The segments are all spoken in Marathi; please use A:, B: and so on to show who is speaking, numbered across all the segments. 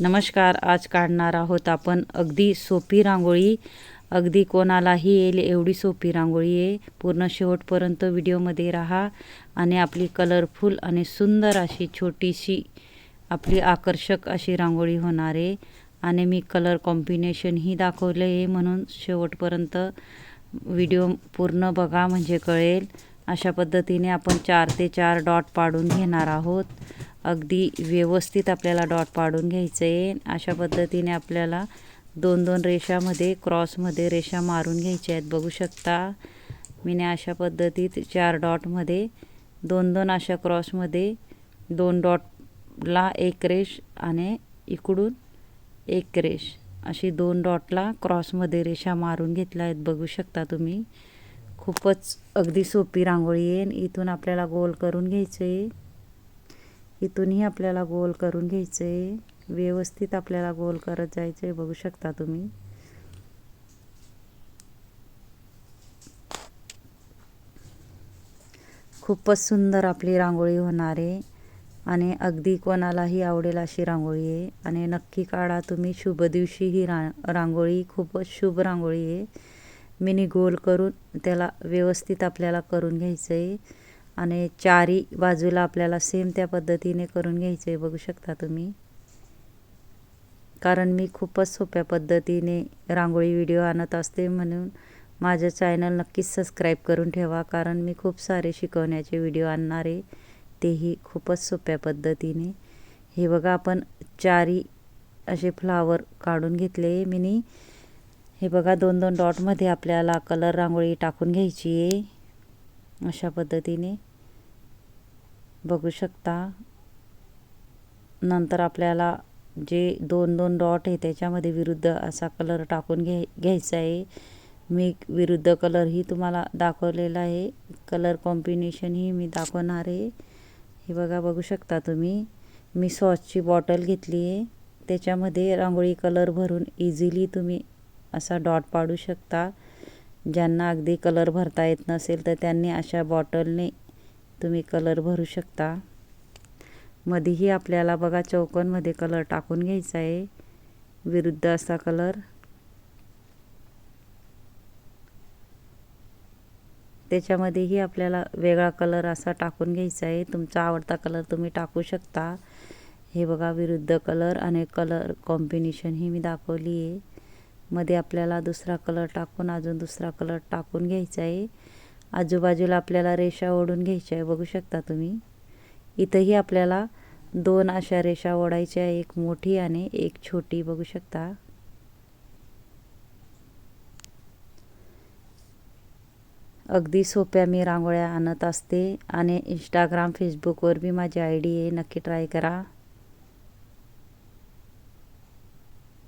A: नमस्कार. आज काढणार आहोत आपण अगदी सोपी रांगोळी. अगदी कोणालाही येईल एवढी सोपी रांगोळी आहे. पूर्ण शेवटपर्यंत व्हिडिओमध्ये राहा आणि आपली कलरफुल आणि सुंदर अशी छोटीशी आपली आकर्षक अशी रांगोळी होणार आहे. आणि मी कलर कॉम्बिनेशनही दाखवले आहे, म्हणून शेवटपर्यंत व्हिडिओ पूर्ण बघा म्हणजे कळेल. अशा पद्धतीने आपण 4 ते 4 डॉट पाडून घेणार आहोत. अगदी व्यवस्थित आपल्याला डॉट पाडून घ्यायचं आहे. अशा पद्धतीने आपल्याला 2-2 रेषामध्ये क्रॉसमध्ये रेषा मारून घ्यायच्या आहेत. बघू शकता मी अशा पद्धतीत 4 डॉटमध्ये 2-2 अशा क्रॉसमध्ये 2 डॉटला एक रेष आणि इकडून एक रेष अशी 2 डॉटला क्रॉसमध्ये रेषा मारून घेतल्या आहेत. बघू शकता तुम्ही. खूपच अगदी सोपी रांगोळी आहे. इथून आपल्याला गोल करून घ्यायचं आहे. इथूनही आपल्याला गोल करून घ्यायचं आहे. व्यवस्थित आपल्याला गोल करत जायचं आहे. बघू शकता तुम्ही. खूपच सुंदर आपली रांगोळी होणार आहे आणि अगदी कोणालाही आवडेल अशी रांगोळी आहे. आणि नक्की काढा तुम्ही. शुभ दिवशी ही रांगोळी खूपच शुभ रांगोळी आहे. मिनी गोल करून त्याला व्यवस्थित आपल्याला करून घ्यायचं आहे आणि चारी बाजूला आपल्याला सेम त्या पद्धतीने करून घ्यायचं आहे. बघू शकता तुम्ही. कारण मी खूपच सोप्या पद्धतीने रांगोळी व्हिडिओ आणत असते, म्हणून माझं चॅनल नक्कीच सबस्क्राईब करून ठेवा. कारण मी खूप सारे शिकवण्याचे व्हिडिओ आणणार आहे, तेही खूपच सोप्या पद्धतीने. हे बघा आपण चारी असे फ्लावर काढून घेतले मिनी. हे बघा 2-2 डॉटमध्ये आपल्याला कलर रांगोळी टाकून घ्यायची आहे. अशा पद्धतीने बघू शकता. नंतर आपल्याला जे 2-2 डॉट आहे त्याच्यामध्ये विरुद्ध असा कलर टाकून घ्यायचा आहे. मी विरुद्ध कलरही तुम्हाला दाखवलेला आहे. कलर कॉम्बिनेशनही मी दाखवणार आहे. हे बघा बघू शकता तुम्ही. मी सॉसची बॉटल घेतली आहे, त्याच्यामध्ये रांगोळी कलर भरून इझिली तुम्ही असा डॉट पाडू शकता. ज्यांना अगदी कलर भरता येत नसेल तर त्यांनी अशा बॉटलने तुम्ही कलर भरू शकता. मध्येही आपल्याला बघा चौकोनमध्ये कलर टाकून घ्यायचा आहे, विरुद्ध असा कलर. त्याच्यामध्येही आपल्याला वेगळा कलर असा टाकून घ्यायचा आहे. तुमचा आवडता कलर तुम्ही टाकू शकता. हे बघा विरुद्ध कलर आणि कलर कॉम्बिनेशन ही मी दाखवली आहे. मध्ये आपल्याला दुसरा कलर टाकून अजून दुसरा कलर टाकून घ्यायचा आहे. आजूबाजूला आपल्याला रेषा ओढून घ्यायच्या आहे. बघू शकता तुम्ही. इथंही आपल्याला 2 अशा रेषा ओढायच्या, एक मोठी आणि एक छोटी. बघू शकता. अगदी सोप्या मी रांगोळ्या आणत असते आणि इंस्टाग्राम फेसबुकवर बी माझी ID आहे, नक्की ट्राय करा.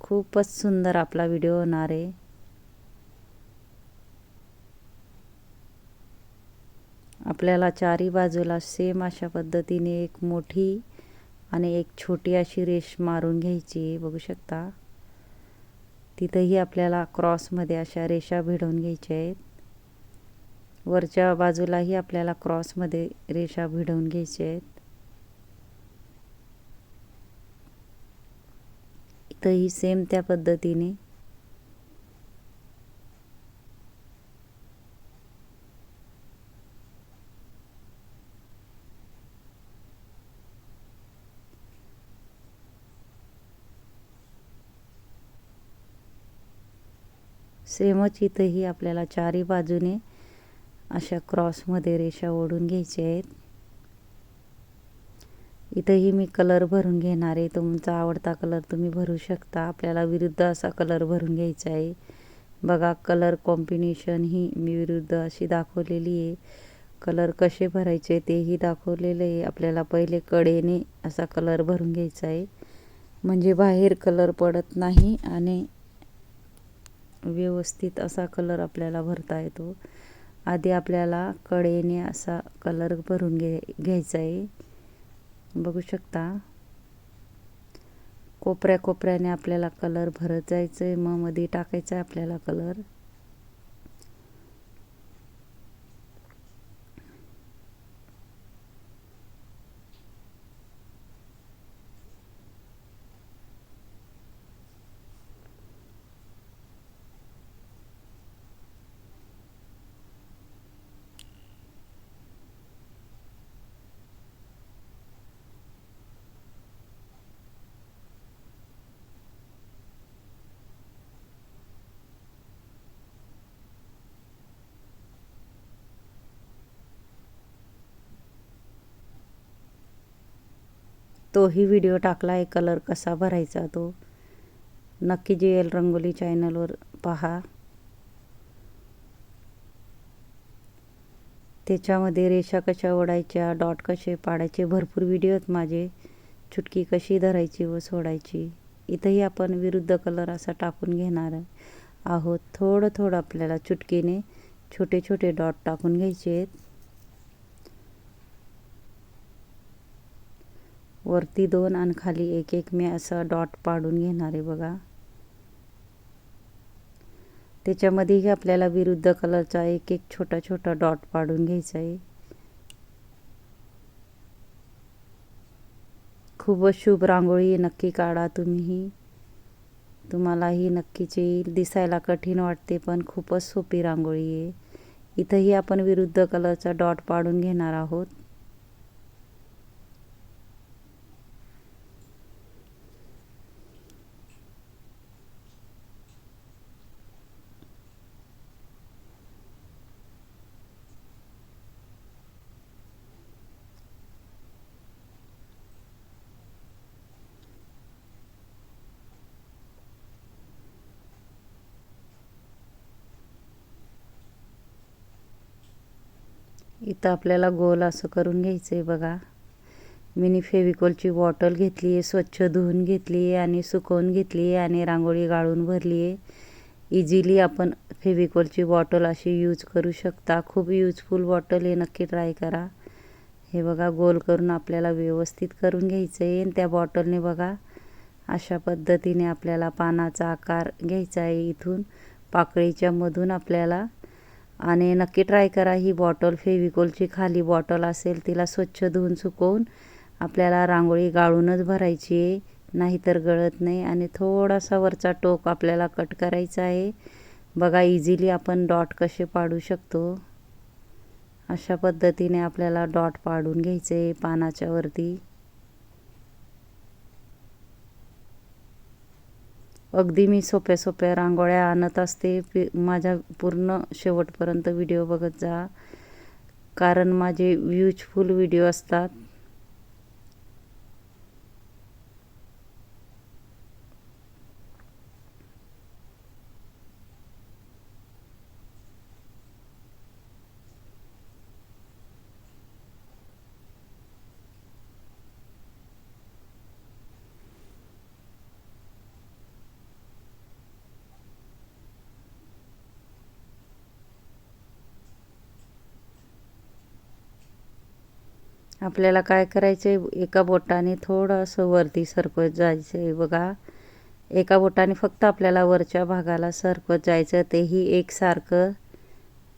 A: खूपच सुंदर आपला व्हिडिओ होणार आहे. आपल्याला चारी बाजूला सेम अशा पद्धतीने एक मोठी आणि एक छोटी अशी रेष मारून घ्यायची. बघू शकता. तिथंही आपल्याला क्रॉसमध्ये अशा रेषा भिडवून घ्यायच्या आहेत. वरच्या बाजूलाही आपल्याला क्रॉसमध्ये रेषा भिडवून घ्यायच्या आहेत. इथंही सेम त्या पद्धतीने. सेमच इथंही आपल्याला चारी बाजूने अशा क्रॉसमध्ये रेषा ओढून घ्यायच्या आहेत. इथंही मी कलर भरून घेणार आहे. तुमचा आवडता कलर तुम्ही भरू शकता. आपल्याला विरुद्ध असा कलर भरून घ्यायचा आहे. बघा कलर कॉम्बिनेशन ही मी विरुद्ध अशी दाखवलेली आहे. कलर कसे भरायचे तेही दाखवलेले आहे. आपल्याला पहिले कडेने असा कलर भरून घ्यायचा आहे, म्हणजे बाहेर कलर पडत नाही आणि व्यवस्थित असा कलर आपल्याला भरता येतो. आधी आपल्याला कडेने असा कलर भरून घ्यायचा आहे. बघू शकता. कोपऱ्या कोपऱ्याने आपल्याला कलर भरत जायचं आहे, मग मध्ये टाकायचा आहे आपल्याला कलर. तोही व्हिडिओ टाकला आहे, कलर कसा भरायचा तो नक्की JL रंगोली चॅनलवर पहा. त्याच्यामध्ये रेषा कशा ओढायच्या, डॉट कसे पाडायचे, भरपूर व्हिडिओ आहेत माझे. चुटकी कशी धरायची व सोडायची. इथंही आपण विरुद्ध कलर असा टाकून घेणार आहोत. थोडं थोडं आपल्याला चुटकीने छोटे छोटे डॉट टाकून घ्यायचे आहेत. वरती 2 आणि खाली 1 मी असा डॉट पाडून घेणार आहे बघा. त्याच्यामध्येही आपल्याला विरुद्ध कलरचा 1 छोटा छोटा डॉट पाडून घ्यायचा आहे. खूपच शुभ रांगोळी नक्की काढा तुम्हीही. तुम्हालाही नक्कीच येईल. दिसायला कठीण वाटते पण खूपच सोपी रांगोळी आहे. इथंही आपण विरुद्ध कलरचा डॉट पाडून घेणार आहोत. इथं आपल्याला गोल असं करून घ्यायचं आहे बघा. मिनी फेविकॉलची बॉटल घेतली आहे, स्वच्छ धुवून घेतली आहे आणि सुकवून घेतली आहे आणि रांगोळी गाळून भरली आहे. इझिली आपण फेविकॉलची बॉटल अशी यूज करू शकता. खूप यूजफुल बॉटल आहे, नक्की ट्राय करा. हे बघा गोल करून आपल्याला व्यवस्थित करून घ्यायचं आहे. आणि त्या बॉटलने बघा अशा पद्धतीने आपल्याला पानाचा आकार घ्यायचा आहे. इथून पाकळीच्या मधून आपल्याला आणि नक्की ट्राय करा. ही बॉटल फेविकॉलची खाली बॉटल असेल तिला स्वच्छ धुवून सुकवून आपल्याला रांगोळी गाळूनच भरायची आहे, नाहीतर गळत नाही. आणि थोडासा वरचा टोक आपल्याला कट करायचा आहे. बघा इझिली आपण डॉट कसे पाडू शकतो. अशा पद्धतीने आपल्याला डॉट पाडून घ्यायचे आहे पानाच्या वरती. अगदी मी सोप्या सोप्या रांगोळ्या आणत असते. माझ्या पूर्ण शेवटपर्यंत व्हिडिओ बघत जा, कारण माझे यूजफुल व्हिडिओ असतात. आपल्याला काय करायचं आहे, एका बोटाने थोडंसं वरती सरकत जायचं आहे बघा. एका बोटाने फक्त आपल्याला वरच्या भागाला सरकत जायचं. तेही एकसारखं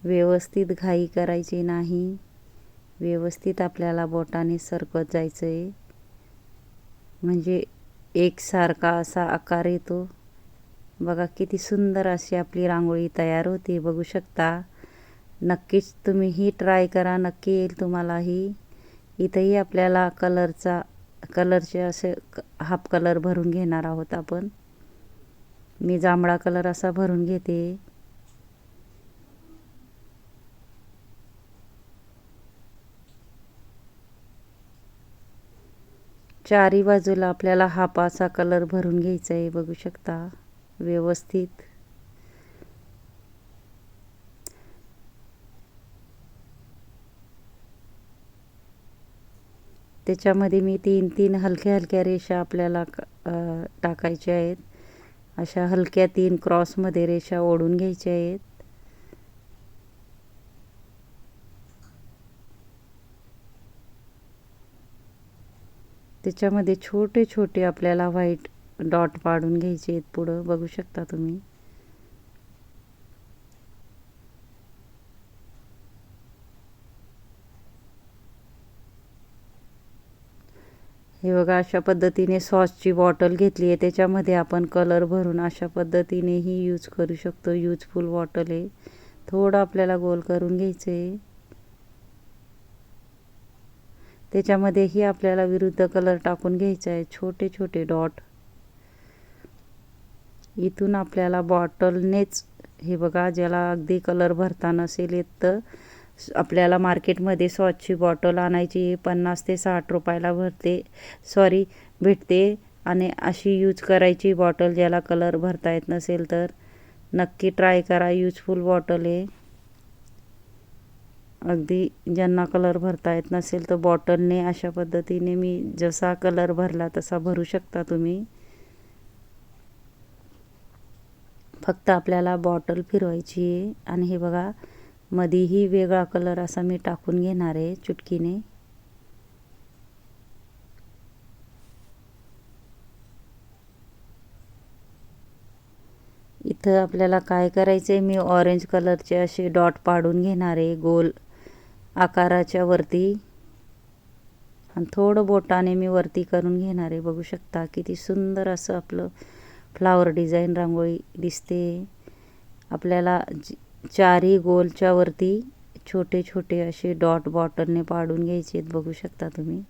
A: व्यवस्थित घाई करायची नाही. व्यवस्थित आपल्याला बोटाने सरकत जायचं आहे, म्हणजे एकसारखा असा आकार येतो. बघा किती सुंदर अशी आपली रांगोळी तयार होते, बघू शकता. नक्कीच तुम्हीही ट्राय करा, नक्की येईल तुम्हालाही. इथंही आपल्याला कलरचे असे हाफ कलर भरून घेणार आहोत आपण. मी जांभळा कलर असा भरून घेते. चारी बाजूला आपल्याला हाफ असा कलर भरून घ्यायचा आहे, बघू शकता व्यवस्थित. त्याच्यामध्ये मी 3 हलक्या हलक्या रेषा आपल्याला टाकायच्या आहेत. अशा हलक्या 3 क्रॉसमध्ये रेषा ओढून घ्यायच्या आहेत. त्याच्यामध्ये छोटे छोटे आपल्याला व्हाईट डॉट पाडून घ्यायचे आहेत पुढं, बघू शकता तुम्ही. हे बघा अशा पद्धतीने सॉसची बॉटल घेतली आहे, त्याच्यामध्ये आपण कलर भरून अशा पद्धतीनेही यूज करू शकतो. यूजफुल बॉटल आहे. थोडं आपल्याला गोल करून घ्यायचं आहे. त्याच्यामध्येही आपल्याला विरुद्ध कलर टाकून घ्यायचा आहे, छोटे छोटे डॉट. इथून आपल्याला बॉटलनेच हे बघा, ज्याला अगदी कलर भरता नसेल येत तर आपल्याला मार्केटमध्ये सॉसची बॉटल आणायची 50 ते 60 रुपयाला भेटते आणि अशी यूज करायची बॉटल. ज्याला कलर भरता येत नसेल तर नक्की ट्राय करा. यूजफुल बॉटल आहे. अगदी ज्यांना कलर भरता येत नसेल तर बॉटलने अशा पद्धतीने मी जसा कलर भरला तसा भरू शकता तुम्ही. फक्त आपल्याला बॉटल फिरवायची आहे आणि हे बघा मधीही वेगळा कलर असा मी टाकून घेणार आहे चुटकीने. इथं आपल्याला काय करायचं आहे, मी ऑरेंज कलरचे असे डॉट पाडून घेणार आहे गोल आकाराच्या वरती आणि थोडं बोटाने मी वरती करून घेणार आहे. बघू शकता किती सुंदर असं आपलं फ्लावर डिझाईन रांगोळी दिसते. आपल्याला चारही गोलच्या वरती छोटे छोटे असे डॉट बॉटलने पाडून घ्यायचे आहेत. बघू शकता तुम्ही.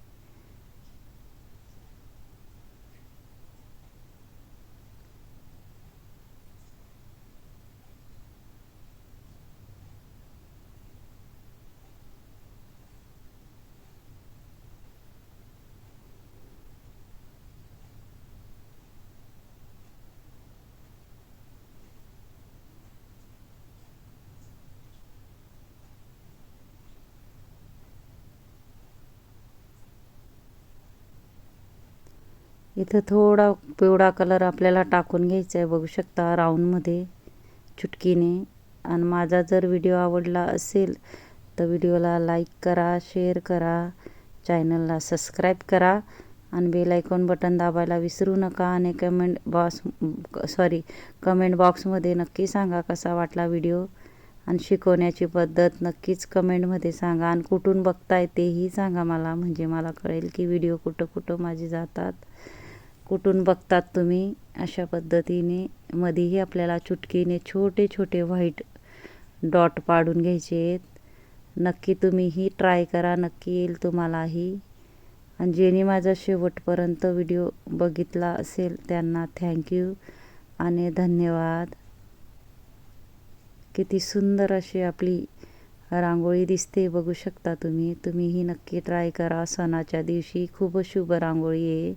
A: इथं थोडा पिवळा कलर आपल्याला टाकून घ्यायचा आहे. बघू शकता राऊंडमध्ये चुटकीने. आणि माझा जर व्हिडिओ आवडला असेल तर व्हिडिओला लाईक करा, शेअर करा, चॅनलला सबस्क्राईब करा आणि बेल आयकॉन बटन दाबायला विसरू नका. आणि कमेंट बॉक्समध्ये नक्की सांगा कसा वाटला व्हिडिओ आणि शिकवण्याची पद्धत नक्कीच कमेंटमध्ये सांगा. आणि कुठून बघताय तेही सांगा मला, म्हणजे मला कळेल की व्हिडिओ कुठं कुठं माझे जातात, कुठून बघतात तुम्ही. अशा पद्धतीने मध्येही आपल्याला चुटकीने छोटे छोटे व्हाईट डॉट पाडून घ्यायचे आहेत. नक्की तुम्हीही ट्राय करा, नक्की येईल तुम्हालाही. आणि ज्यांनी माझा शेवटपर्यंत व्हिडिओ बघितला असेल त्यांना थँक्यू आणि धन्यवाद. किती सुंदर अशी आपली रांगोळी दिसते. बघू शकता तुम्ही. तुम्हीही नक्की ट्राय करा. सणाच्या दिवशी खूप शुभ रांगोळी आहे.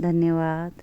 A: धन्यवाद.